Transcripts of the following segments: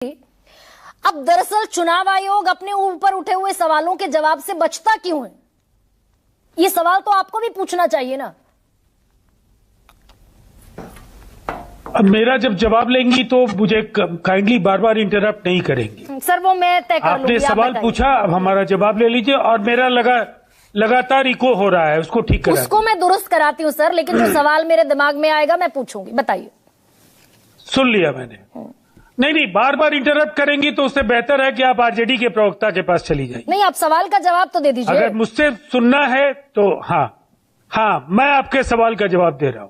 अब दरअसल चुनाव आयोग अपने ऊपर उठे हुए सवालों के जवाब से बचता क्यों है? ये सवाल तो आपको भी पूछना चाहिए ना। अब मेरा जब जवाब लेंगी तो मुझे काइंडली बार बार इंटरप्ट नहीं करेंगी। सर वो मैं तय कर लूंगी। आपने सवाल पूछा, अब हमारा जवाब ले लीजिए। और मेरा लगातार इको हो रहा है, उसको ठीक करा। उसको मैं दुरुस्त कराती हूँ सर, लेकिन जो सवाल मेरे दिमाग में आएगा मैं पूछूंगी। बताइए। सुन लिया मैंने। नहीं, बार बार इंटरप्ट करेंगी तो उससे बेहतर है कि आप आरजेडी के प्रवक्ता के पास चली जाइए। नहीं, आप सवाल का जवाब तो दे दीजिए। अगर मुझसे सुनना है तो हाँ, मैं आपके सवाल का जवाब दे रहा हूं।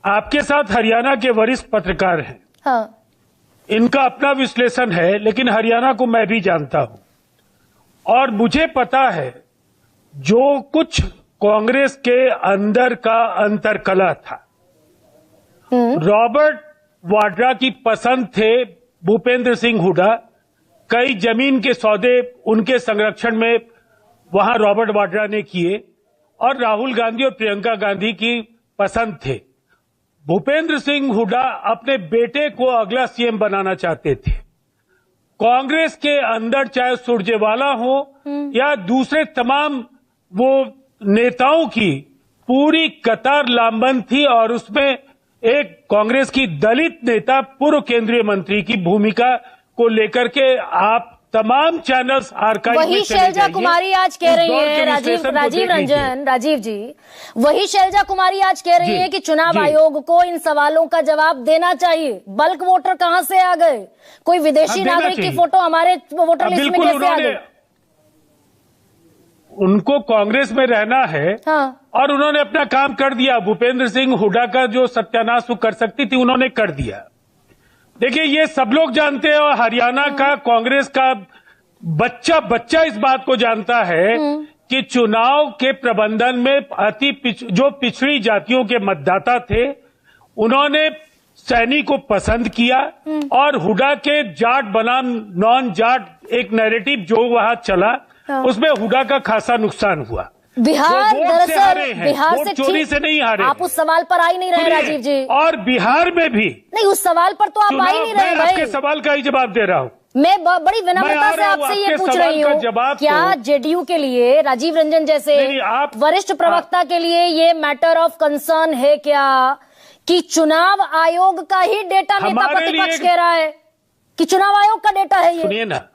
आपके साथ हरियाणा के वरिष्ठ पत्रकार हैं। हाँ। इनका अपना विश्लेषण है, लेकिन हरियाणा को मैं भी जानता हूं और मुझे पता है जो कुछ कांग्रेस के अंदर का अंतरकलह था। रॉबर्ट वाड्रा की पसंद थे भूपेंद्र सिंह हुड्डा। कई जमीन के सौदे उनके संरक्षण में वहां रॉबर्ट वाड्रा ने किए और राहुल गांधी और प्रियंका गांधी की पसंद थे। भूपेंद्र सिंह हुड्डा अपने बेटे को अगला सीएम बनाना चाहते थे। कांग्रेस के अंदर चाहे सुरजेवाला हो या दूसरे तमाम वो नेताओं की पूरी कतार लामबंद थी और उसमें एक कांग्रेस की दलित नेता पूर्व केंद्रीय मंत्री की भूमिका को लेकर के आप तमाम चैनल्स आर्काइव में वही शैलजा कुमारी आज कह रही है, राजीव जी, वही शैलजा कुमारी आज कह रही है कि चुनाव आयोग को इन सवालों का जवाब देना चाहिए। बल्क वोटर कहां से आ गए? कोई विदेशी नागरिक की फोटो हमारे वोटर लिस्ट में कैसे आ गई? उनको कांग्रेस में रहना है। हाँ। और उन्होंने अपना काम कर दिया। भूपेंद्र सिंह हुड्डा का जो सत्यानाश वो कर सकती थी उन्होंने कर दिया। देखिए, ये सब लोग जानते हैं और हरियाणा का कांग्रेस का बच्चा इस बात को जानता है कि चुनाव के प्रबंधन में जो पिछड़ी जातियों के मतदाता थे उन्होंने सैनी को पसंद किया और हुड्डा के जाट बनाम नॉन जाट एक नैरेटिव जो वहां चला उसमें हुड्डा का खासा नुकसान हुआ। बिहार दरअसल बिहार से चोरी से नहीं हारे। आप उस सवाल पर आ ही नहीं रहे राजीव जी। और बिहार में भी नहीं, उस सवाल पर तो आप आ ही नहीं रहे भाई। आपके सवाल का ही जवाब दे रहा हूँ। मैं बड़ी विनम्रता से आपसे ये पूछ रही हूँ, क्या जेडीयू के लिए राजीव रंजन जैसे वरिष्ठ प्रवक्ता के लिए ये मैटर ऑफ कंसर्न है क्या कि चुनाव आयोग का ही डेटा नेता प्रतिपक्ष कह रहा है कि चुनाव आयोग का डेटा है ये? सुनिए ना,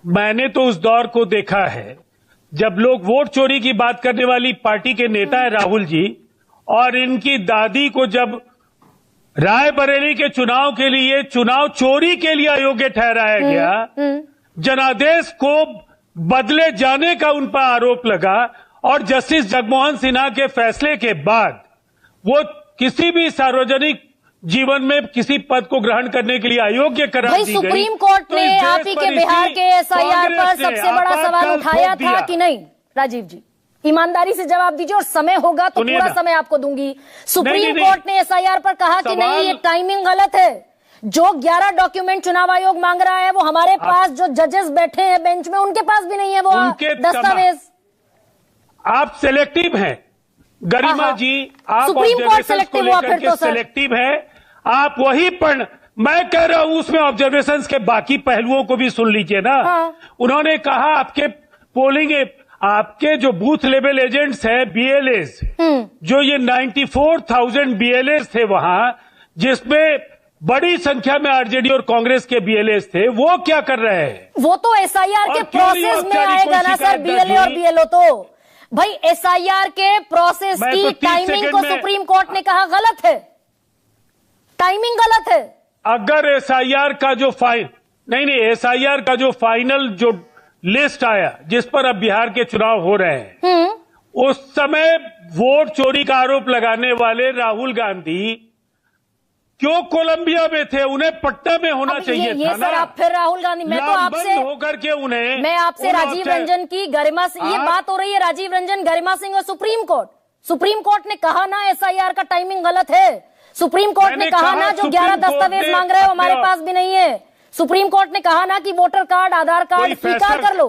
मैंने तो उस दौर को देखा है जब लोग वोट चोरी की बात करने वाली पार्टी के नेता है राहुल जी, और इनकी दादी को जब रायबरेली के चुनाव के लिए चुनाव चोरी के लिए अयोग्य ठहराया गया, जनादेश को बदले जाने का उन पर आरोप लगा और जस्टिस जगमोहन सिन्हा के फैसले के बाद वो किसी भी सार्वजनिक जीवन में किसी पद को ग्रहण करने के लिए अयोग्य करार दी गई। सुप्रीम कोर्ट ने आप ही के बिहार के एसआईआर पर सबसे बड़ा सवाल उठाया था कि नहीं? राजीव जी, ईमानदारी से जवाब दीजिए और समय होगा तो पूरा समय आपको दूंगी। सुप्रीम कोर्ट ने एसआईआर पर कहा कि नहीं, ये टाइमिंग गलत है। जो 11 डॉक्यूमेंट चुनाव आयोग मांग रहा है वो हमारे पास जो जजेस बैठे हैं बेंच में उनके पास भी नहीं है वो दस्तावेज। आप सेलेक्टिव हैं गरिमा जी, आप सुप्रीम कोर्ट सेलेक्टिव हुआ फिर तो सेलेक्टिव है। आप वही पढ़, मैं कह रहा हूं उसमें ऑब्जर्वेशंस के बाकी पहलुओं को भी सुन लीजिए ना। उन्होंने कहा आपके पोलिंग, आपके जो बूथ लेवल एजेंट्स हैं बीएलएस, जो ये 94,000 बीएलएस थे वहां, जिसमें बड़ी संख्या में आरजेडी और कांग्रेस के बीएलएस थे, वो क्या कर रहे हैं? वो तो एसआईआर के प्रोसेस में आएगा ना सर। बीएलए और बीएलओ तो भाई एसआईआर के प्रोसेस की टाइमिंग को सुप्रीम कोर्ट ने कहा गलत है, टाइमिंग गलत है। अगर एसआईआर का जो एसआईआर का जो फाइनल जो लिस्ट आया जिस पर अब बिहार के चुनाव हो रहे हैं, उस समय वोट चोरी का आरोप लगाने वाले राहुल गांधी क्यों कोलंबिया में थे? उन्हें पटना में होना चाहिए था ना। सर आप फिर राहुल गांधी, मैं तो आपसे होकर के मैं आपसे राजीव रंजन की गरिमा से ये बात हो रही है, राजीव रंजन, गरिमा सिंह और सुप्रीम कोर्ट ने कहा ना एसआईआर का टाइमिंग गलत है। सुप्रीम कोर्ट ने कहा ना जो 11 दस्तावेज मांग रहे हो हमारे पास भी नहीं है। सुप्रीम कोर्ट ने कहा ना कि वोटर कार्ड, आधार कार्ड स्वीकार कर लो।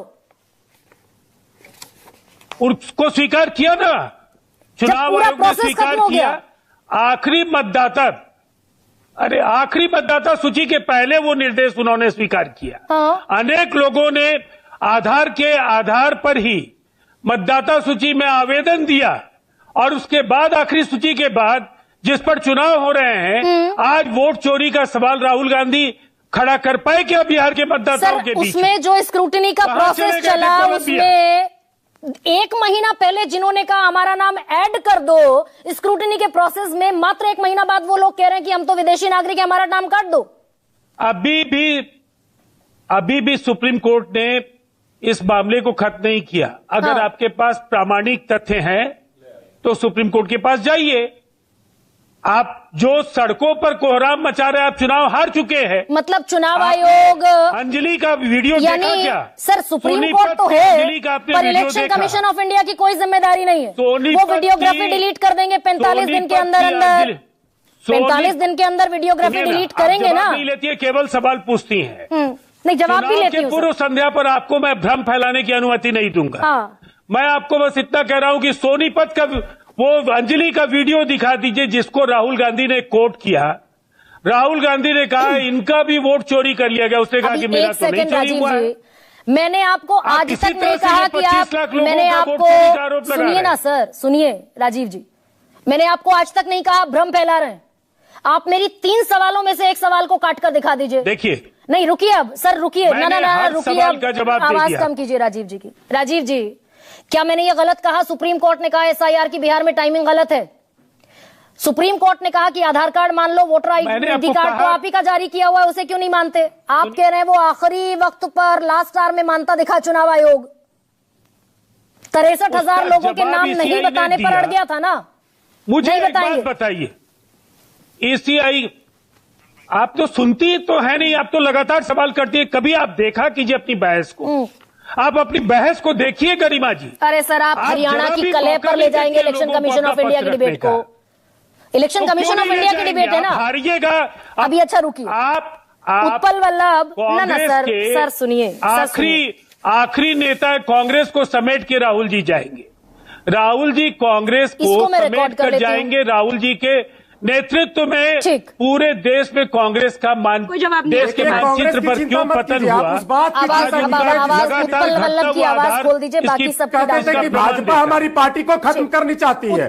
उसको स्वीकार किया ना, चुनाव आयोग ने स्वीकार किया। आखिरी मतदाता अरे आखिरी मतदाता सूची के पहले वो निर्देश उन्होंने स्वीकार किया। हाँ। अनेक लोगों ने आधार के आधार पर ही मतदाता सूची में आवेदन दिया और उसके बाद आखिरी सूची के बाद जिस पर चुनाव हो रहे हैं, आज वोट चोरी का सवाल राहुल गांधी खड़ा कर पाए क्या बिहार के मतदाताओं के बीच? उसमें जो स्क्रूटनी का प्रोसेस चला, उसमें 1 महीना पहले जिन्होंने कहा हमारा नाम ऐड कर दो स्क्रूटनी के प्रोसेस में, मात्र 1 महीना बाद वो लोग कह रहे हैं कि हम तो विदेशी नागरिक हैं, हमारा नाम काट दो। अभी भी सुप्रीम कोर्ट ने इस मामले को खत्म नहीं किया। अगर हाँ। आपके पास प्रामाणिक तथ्य हैं तो सुप्रीम कोर्ट के पास जाइए। आप जो सड़कों पर कोहराम मचा रहे हैं, आप चुनाव हार चुके हैं। मतलब चुनाव आयोग अंजलि का वीडियो देखा क्या? सर सुप्रीम कोर्ट तो है, पर इलेक्शन कमीशन ऑफ इंडिया की कोई जिम्मेदारी नहीं है। वो वीडियोग्राफी डिलीट कर देंगे 45 दिन के अंदर 45 दिन के अंदर वीडियोग्राफी डिलीट करेंगे ना? नहीं लेती है, केवल सवाल पूछती है। नहीं, जवाब भी लेती हूँ। पूर्व संध्या पर आपको मैं भ्रम फैलाने की अनुमति नहीं दूंगा। हाँ। मैं आपको बस इतना कह रहा हूं कि सोनीपत का वो अंजलि का वीडियो दिखा दीजिए जिसको राहुल गांधी ने कोट किया। राहुल गांधी ने कहा इनका भी वोट चोरी कर लिया गया। उसने कहा कि मेरा तो नहीं चोरी हुआ है। मैंने आपको आज तक नहीं कहा कि आप, मैंने आपको, सुनिए ना सर, सुनिए राजीव जी, मैंने आपको आज तक नहीं कहा भ्रम फैला रहे हैं। आप मेरी 3 सवालों में से एक सवाल को काट कर दिखा दीजिए। देखिए, नहीं रुकिए, अब सर रुकिए, ना रुकिए, आवाज कम कीजिए राजीव जी की। राजीव जी, क्या मैंने ये गलत कहा? सुप्रीम कोर्ट ने कहा एसआईआर की बिहार में टाइमिंग गलत है। सुप्रीम कोर्ट ने कहा कि आधार कार्ड मान लो, वोटर आईडी कार्ड तो आप ही का जारी किया हुआ है, उसे क्यों नहीं मानते? आप कह रहे हैं वो आखिरी वक्त पर लास्ट आवर में मानता दिखा चुनाव आयोग। 63,000 लोगों के नाम नहीं बताने पर अड़ गया था ना? मुझे एक बात बताइए, ईसीआई आप तो सुनती तो है नहीं, आप तो लगातार सवाल करती है। कभी आप देखा कीजिए अपनी बहस को, आप अपनी बहस को देखिए गरिमा जी। अरे सर, आप हरियाणा की कलह पर ले जाएंगे इलेक्शन कमीशन ऑफ इंडिया की डिबेट को। इलेक्शन कमीशन ऑफ इंडिया की डिबेट है ना, हारिएगा अभी। अच्छा रुकिए, आप उत्पल वल्लभ, ना सर सुनिए, आखिरी नेता कांग्रेस को समेट के राहुल जी जाएंगे। राहुल जी कांग्रेस को समेट कर जाएंगे। राहुल जी के नेतृत्व में पूरे देश में कांग्रेस का देश के मानचित्र पर क्यों पतन हुआ? आवाज खोल दीजिए, बाकी सब भाजपा हमारी पार्टी को खत्म करनी चाहती है।